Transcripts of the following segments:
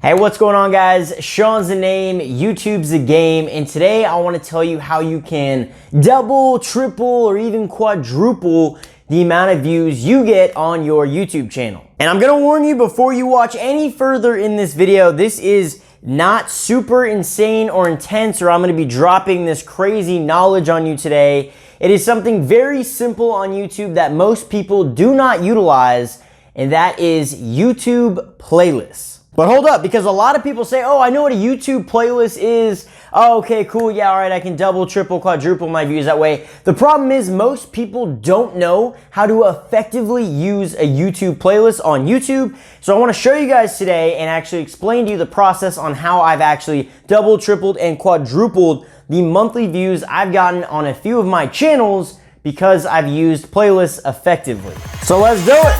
Hey, what's going on, guys? Shawn's the name, YouTube's the game, and today I want to tell you how you can double, triple, or even quadruple the amount of views you get on your YouTube channel. And I'm gonna warn you before you watch any further in this video, this is not super insane or intense, or I'm gonna be dropping this crazy knowledge on you today. It is something very simple on YouTube that most people do not utilize, and that is YouTube playlists. But hold up, because a lot of people say, oh, I know what a YouTube playlist is. Oh, okay, cool, yeah, all right, I can double, triple, quadruple my views that way. The problem is most people don't know how to effectively use a YouTube playlist on YouTube. So I wanna show you guys today and actually explain to you the process on how I've actually doubled, tripled, and quadrupled the monthly views I've gotten on a few of my channels because I've used playlists effectively. So let's do it.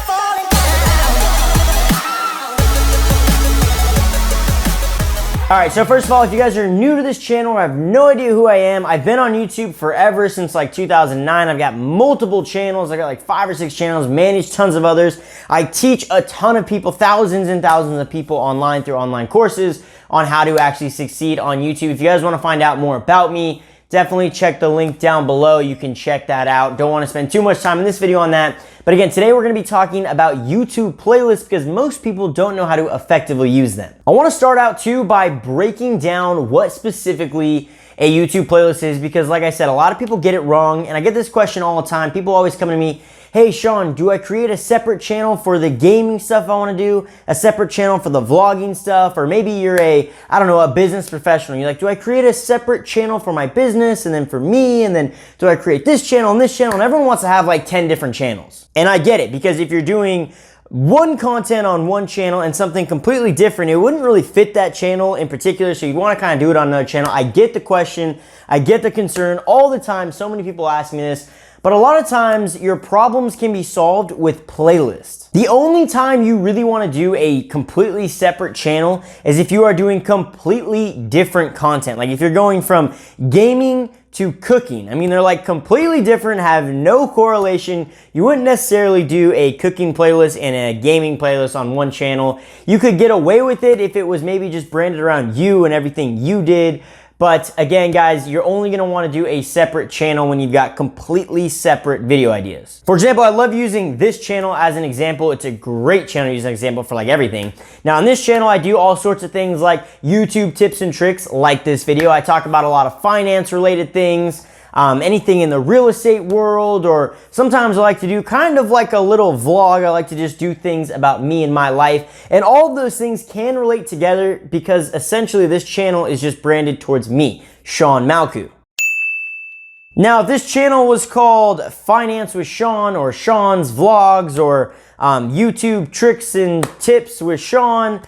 All right, so first of all, if you guys are new to this channel or have no idea who I am, I've been on YouTube forever, since like 2009. I've got multiple channels. I got like 5 or 6 channels, manage tons of others. I teach a ton of people, thousands and thousands of people online through online courses on how to actually succeed on YouTube. If you guys wanna find out more about me, definitely check the link down below. You can check that out. Don't want to spend too much time in this video on that. But again, today we're going to be talking about YouTube playlists because most people don't know how to effectively use them. I want to start out too by breaking down what specifically a YouTube playlist is, because like I said, a lot of people get it wrong, and I get this question all the time. People always come to me, hey Shawn, do I create a separate channel for the gaming stuff I want to do, a separate channel for the vlogging stuff, or maybe you're a business professional. You're like, do I create a separate channel for my business and then for me, and then do I create this channel and this channel? And everyone wants to have like 10 different channels. And I get it, because if you're doing one content on one channel and something completely different, it wouldn't really fit that channel in particular, so you want to kind of do it on another channel. I get the question, I get the concern all the time. So many people ask me this. But a lot of times, your problems can be solved with playlists. The only time you really want to do a completely separate channel is if you are doing completely different content. Like if you're going from gaming to cooking. I mean, they're like completely different, have no correlation. You wouldn't necessarily do a cooking playlist and a gaming playlist on one channel. You could get away with it if it was maybe just branded around you and everything you did. But again, guys, you're only gonna wanna do a separate channel when you've got completely separate video ideas. For example, I love using this channel as an example. It's a great channel to use as an example for like everything. Now on this channel, I do all sorts of things like YouTube tips and tricks, like this video. I talk about a lot of finance related things, anything in the real estate world, or sometimes I like to do kind of like a little vlog. I like to just do things about me and my life, and all of those things can relate together because essentially this channel is just branded towards me, Shawn Malkou. Now, if this channel was called Finance with Shawn, or Shawn's Vlogs, or YouTube Tricks and Tips with Shawn,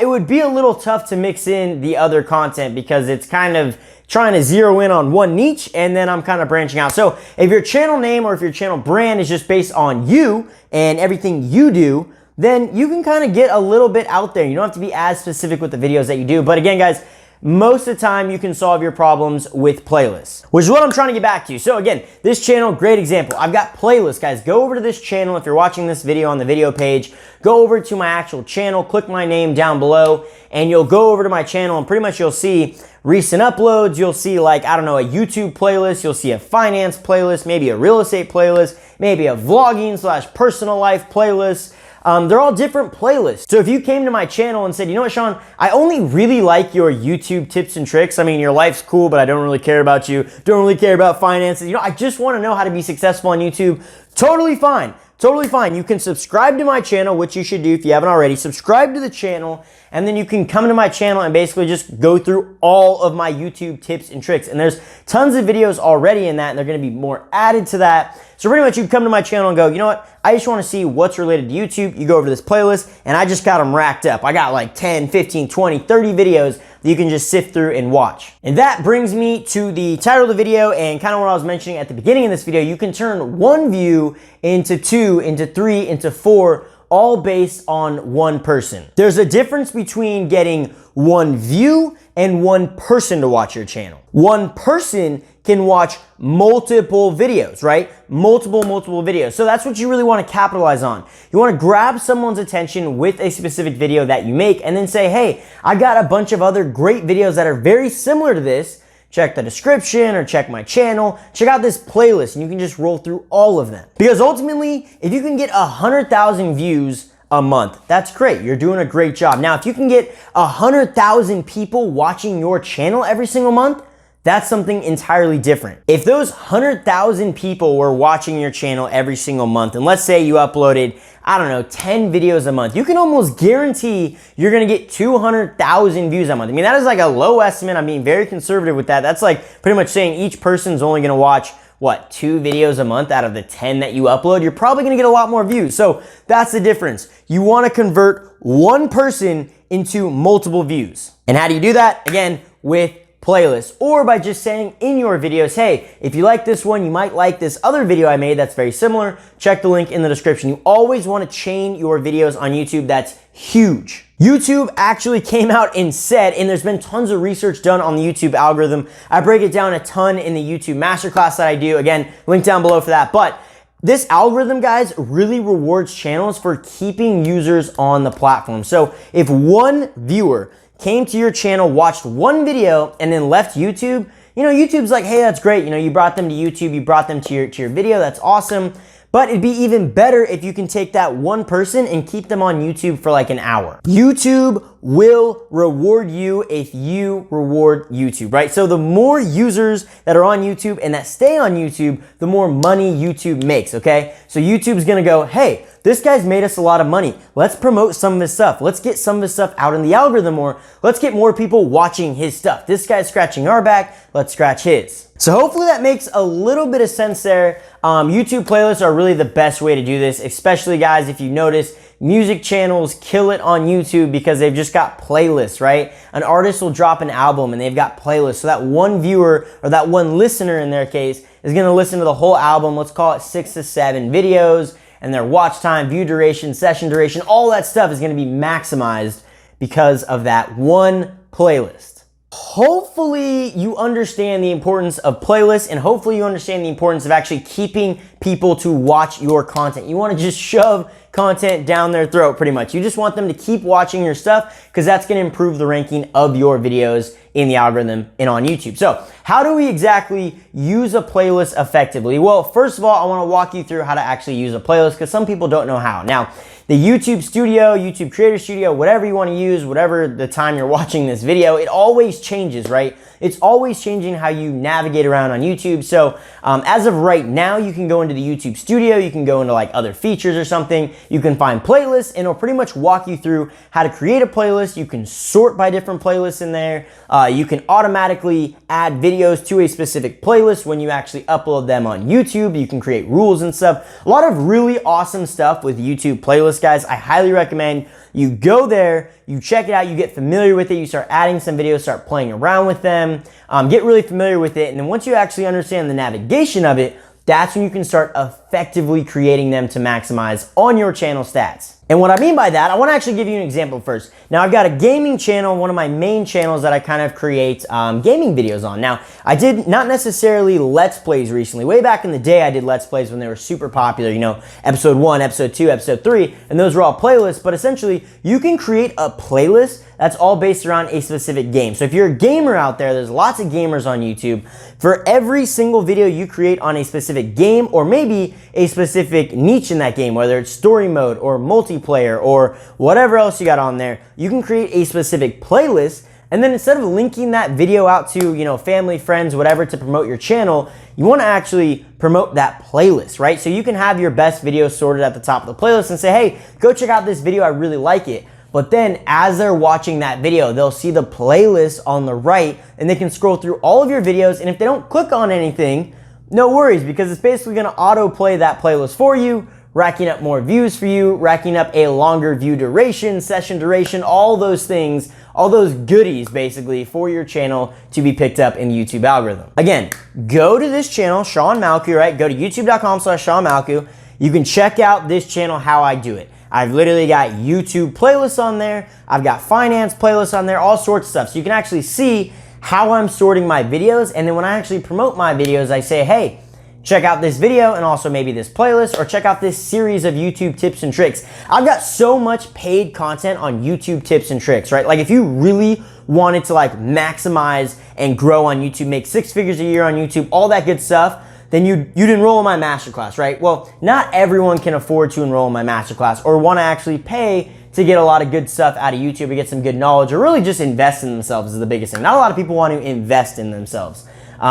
it would be a little tough to mix in the other content because it's kind of trying to zero in on one niche, and then I'm kind of branching out. So if your channel name or if your channel brand is just based on you and everything you do, then you can kind of get a little bit out there. You don't have to be as specific with the videos that you do. But again, guys, most of the time you can solve your problems with playlists, which is what I'm trying to get back to. So again, this channel, great example. I've got playlists, guys. Go over to this channel. If you're watching this video on the video page, go over to my actual channel, click my name down below, and you'll go over to my channel, and pretty much you'll see recent uploads. You'll see like, I don't know, a YouTube playlist. You'll see a finance playlist, maybe a real estate playlist, maybe a vlogging / personal life playlist. They're all different playlists. So if you came to my channel and said, you know what, Shawn, I only really like your YouTube tips and tricks. I mean, your life's cool, but I don't really care about you. Don't really care about finances. You know, I just want to know how to be successful on YouTube. Totally fine. Totally fine. You can subscribe to my channel, which you should do if you haven't already. Subscribe to the channel, and then you can come to my channel and basically just go through all of my YouTube tips and tricks. And there's tons of videos already in that, and they're going to be more added to that. So pretty much you come to my channel and go, you know what? I just want to see what's related to YouTube. You go over to this playlist, and I just got them racked up. I got like 10, 15, 20, 30 videos that you can just sift through and watch. And that brings me to the title of the video and kind of what I was mentioning at the beginning of this video. You can turn one view into 2, into 3, into 4 all based on one person. There's a difference between getting one view and one person to watch your channel. One person can watch multiple videos, right? Multiple videos. So that's what you really want to capitalize on. You want to grab someone's attention with a specific video that you make and then say, hey, I got a bunch of other great videos that are very similar to this. Check the description or check my channel. Check out this playlist and you can just roll through all of them. Because ultimately, if you can get 100,000 views a month, that's great. You're doing a great job. Now, if you can get 100,000 people watching your channel every single month, that's something entirely different. If those 100,000 people were watching your channel every single month, and let's say you uploaded, I don't know, 10 videos a month, you can almost guarantee you're gonna get 200,000 views a month. I mean, that is like a low estimate. I'm being very conservative with that. That's like pretty much saying each person's only gonna watch, what, 2 videos a month out of the 10 that you upload. You're probably gonna get a lot more views. So that's the difference. You wanna convert one person into multiple views. And how do you do that? Again, with playlists, or by just saying in your videos, hey, if you like this one, you might like this other video I made that's very similar. Check the link in the description. You always want to chain your videos on YouTube. That's huge. YouTube actually came out and said, and there's been tons of research done on the YouTube algorithm. I break it down a ton in the YouTube masterclass that I do. Again, link down below for that. But this algorithm, guys, really rewards channels for keeping users on the platform. So if one viewer came to your channel, watched one video, and then left YouTube, you know, YouTube's like, hey, that's great. You know, you brought them to YouTube, you brought them to your video, that's awesome. But it'd be even better if you can take that one person and keep them on YouTube for like an hour. YouTube will reward you if you reward YouTube, right? So the more users that are on YouTube and that stay on YouTube, the more money YouTube makes, okay? So YouTube's gonna go, hey, this guy's made us a lot of money. Let's promote some of his stuff. Let's get some of his stuff out in the algorithm more. Let's get more people watching his stuff. This guy's scratching our back, let's scratch his. So hopefully that makes a little bit of sense there. YouTube playlists are really the best way to do this, especially guys, if you notice, music channels kill it on YouTube because they've just got playlists, right? An artist will drop an album and they've got playlists. So that one viewer or that one listener in their case is gonna listen to the whole album. Let's call it 6 to 7 videos, and their watch time, view duration, session duration, all that stuff is gonna be maximized because of that one playlist. Hopefully you understand the importance of playlists, and hopefully you understand the importance of actually keeping people to watch your content. You want to just shove content down their throat pretty much. You just want them to keep watching your stuff because that's going to improve the ranking of your videos in the algorithm and on YouTube. So how do we exactly use a playlist effectively? Well, first of all, I want to walk you through how to actually use a playlist because some people don't know how. Now, the YouTube Studio, YouTube Creator Studio, whatever you want to use, whatever the time you're watching this video, it always changes, right? It's always changing how you navigate around on YouTube. So as of right now, you can go into the YouTube Studio, you can go into like other features or something, you can find playlists, and it'll pretty much walk you through how to create a playlist. You can sort by different playlists in there. You can automatically add videos to a specific playlist when you actually upload them on YouTube. You can create rules and stuff. A lot of really awesome stuff with YouTube playlists, guys. I highly recommend you go there, you check it out, you get familiar with it, you start adding some videos, start playing around with them, get really familiar with it, and then once you actually understand the navigation of it, that's when you can start effectively creating them to maximize on your channel stats. And what I mean by that, I want to actually give you an example first. Now, I've got a gaming channel, one of my main channels that I kind of create gaming videos on. Now, I did not necessarily Let's Plays recently. Way back in the day, I did Let's Plays when they were super popular, you know, episode 1, episode 2, episode 3, and those were all playlists, but essentially, you can create a playlist that's all based around a specific game. So if you're a gamer out there, there's lots of gamers on YouTube. For every single video you create on a specific game, or maybe a specific niche in that game, whether it's story mode or multiplayer or whatever else you got on there, you can create a specific playlist, and then instead of linking that video out to, you know, family, friends, whatever, to promote your channel, you want to actually promote that playlist, right? So you can have your best videos sorted at the top of the playlist and say, hey, go check out this video, I really like it. But then as they're watching that video, they'll see the playlist on the right and they can scroll through all of your videos, and if they don't click on anything, no worries, because it's basically gonna auto-play that playlist for you, racking up more views for you, racking up a longer view duration, session duration, all those things, all those goodies basically for your channel to be picked up in the YouTube algorithm. Again, go to this channel, Shawn Malkou, right? Go to youtube.com/Shawn Malkou. You can check out this channel, how I do it. I've literally got YouTube playlists on there. I've got finance playlists on there, all sorts of stuff. So you can actually see how I'm sorting my videos. And then when I actually promote my videos, I say, hey, check out this video and also maybe this playlist, or check out this series of YouTube tips and tricks. I've got so much paid content on YouTube tips and tricks, right? Like if you really wanted to like maximize and grow on YouTube, make 6 figures a year on YouTube, all that good stuff, then you'd enroll in my masterclass, right? Well, not everyone can afford to enroll in my masterclass or want to actually pay to get a lot of good stuff out of YouTube or get some good knowledge, or really just invest in themselves is the biggest thing. Not a lot of people want to invest in themselves,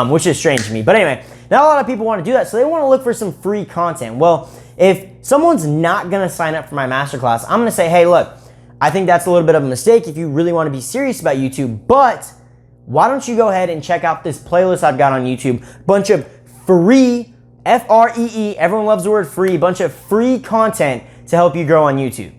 which is strange to me. But anyway, not a lot of people want to do that, so they want to look for some free content. Well, if someone's not going to sign up for my masterclass, I'm going to say, hey, look, I think that's a little bit of a mistake if you really want to be serious about YouTube, but why don't you go ahead and check out this playlist I've got on YouTube, bunch of free, F-R-E-E, everyone loves the word free, bunch of free content to help you grow on YouTube.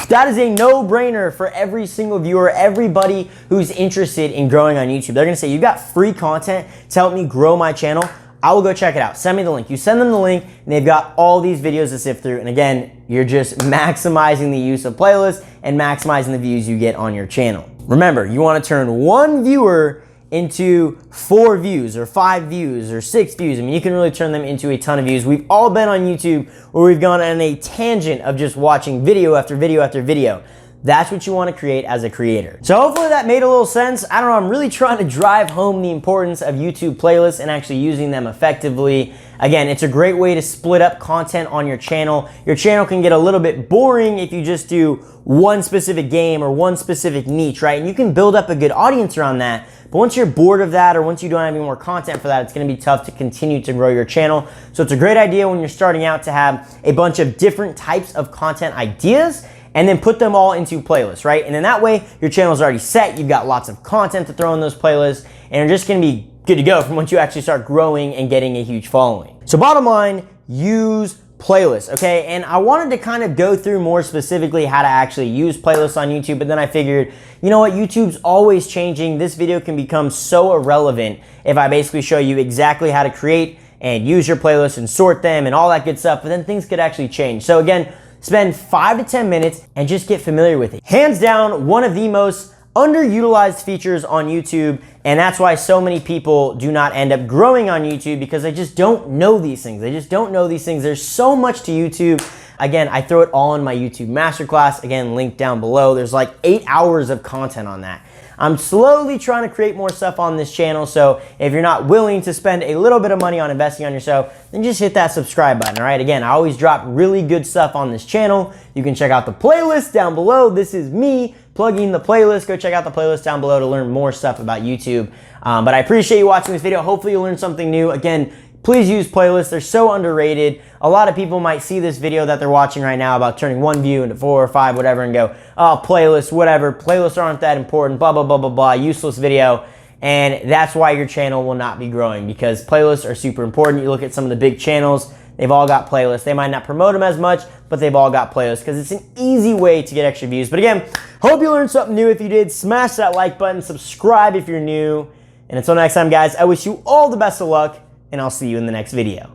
That is a no-brainer for every single viewer, everybody who's interested in growing on YouTube. They're gonna say, you got free content to help me grow my channel. I will go check it out. Send me the link. You send them the link, and they've got all these videos to sift through. And again, you're just maximizing the use of playlists and maximizing the views you get on your channel. Remember, you wanna turn one viewer into 4 views or 5 views or 6 views. I mean, you can really turn them into a ton of views. We've all been on YouTube where we've gone on a tangent of just watching video after video after video. That's what you want to create as a creator. So hopefully that made a little sense. I don't know, I'm really trying to drive home the importance of YouTube playlists and actually using them effectively. Again, it's a great way to split up content on your channel. Your channel can get a little bit boring if you just do one specific game or one specific niche, right? And you can build up a good audience around that. But once you're bored of that, or once you don't have any more content for that, it's gonna be tough to continue to grow your channel. So it's a great idea when you're starting out to have a bunch of different types of content ideas and then put them all into playlists, right? And then that way, your channel's already set, you've got lots of content to throw in those playlists, and you're just gonna be good to go from once you actually start growing and getting a huge following. So bottom line, use playlists, okay? And I wanted to kind of go through more specifically how to actually use playlists on YouTube, but then I figured, you know what, YouTube's always changing. This video can become so irrelevant if I basically show you exactly how to create and use your playlists and sort them and all that good stuff, but then things could actually change. So again, spend 5 to 10 minutes and just get familiar with it. Hands down, one of the most underutilized features on YouTube, and that's why so many people do not end up growing on YouTube, because they just don't know these things. They just don't know these things. There's so much to YouTube. Again, I throw it all in my YouTube masterclass. Again, link down below. There's like 8 hours of content on that. I'm slowly trying to create more stuff on this channel, so if you're not willing to spend a little bit of money on investing on yourself, then just hit that subscribe button, all right? Again, I always drop really good stuff on this channel. You can check out the playlist down below. This is me plugging the playlist. Go check out the playlist down below to learn more stuff about YouTube. But I appreciate you watching this video. Hopefully you learned something new. Again, please use playlists. They're so underrated. A lot of people might see this video that they're watching right now about turning 1 view into 4 or 5, whatever, and go, oh, playlists, whatever. Playlists aren't that important, blah, blah, blah, blah, blah, useless video. And that's why your channel will not be growing, because playlists are super important. You look at some of the big channels, they've all got playlists. They might not promote them as much, but they've all got playlists because it's an easy way to get extra views. But again, hope you learned something new. If you did, smash that like button, subscribe if you're new. And until next time, guys, I wish you all the best of luck, and I'll see you in the next video.